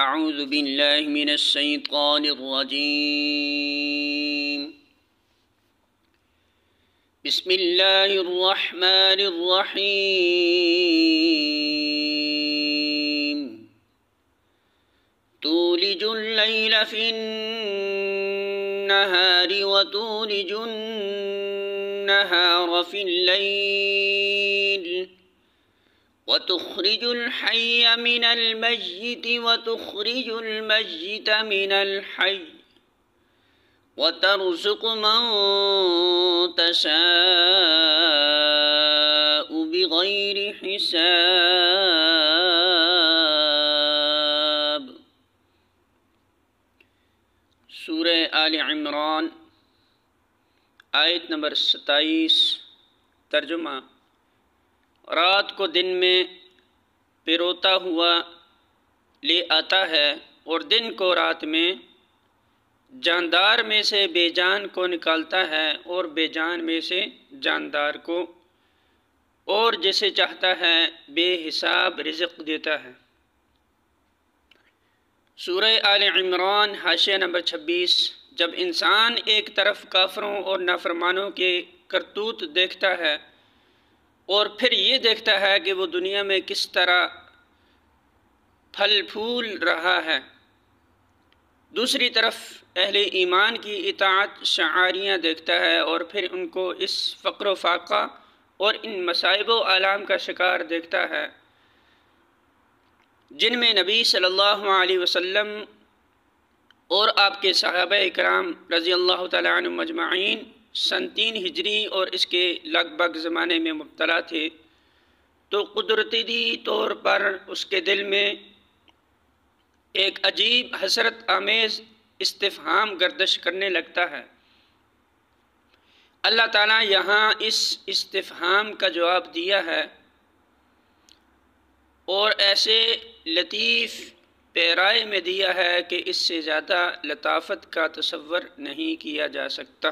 اعوذ باللہ من الشیطان الرجیم بسم اللہ الرحمن الرحیم تولج اللیل فی النہار وتولج النہار فی اللیل وتخرج الحي من الميت وتخرج الميت من الحي وترزق من تشاء بغير حساب۔ سورہ آل عمران آیت نمبر 27۔ ترجمہ: رات کو دن میں پروتا ہوا لے آتا ہے اور دن کو رات میں، جاندار میں سے بے جان کو نکالتا ہے اور بے جان میں سے جاندار کو، اور جسے چاہتا ہے بے حساب رزق دیتا ہے۔ سورہ آل عمران حاشیہ نمبر 26۔ جب انسان ایک طرف کافروں اور نافرمانوں کے کرتوت دیکھتا ہے اور پھر یہ دیکھتا ہے کہ وہ دنیا میں کس طرح پھل پھول رہا ہے، دوسری طرف اہل ایمان کی اطاعت شعاریاں دیکھتا ہے اور پھر ان کو اس فقر و فاقہ اور ان مصائب و آلام کا شکار دیکھتا ہے جن میں نبی صلی اللہ علیہ وسلم اور آپ کے صحابہ اکرام رضی اللہ تعالیٰ عنہم اجمعین سن 3 ہجری اور اس کے لگ بھگ زمانے میں مبتلا تھے، تو قدرتی طور پر اس کے دل میں ایک عجیب حسرت آمیز استفہام گردش کرنے لگتا ہے۔ اللہ تعالیٰ یہاں اس استفہام کا جواب دیا ہے اور ایسے لطیف پیرائے میں دیا ہے کہ اس سے زیادہ لطافت کا تصور نہیں کیا جا سکتا۔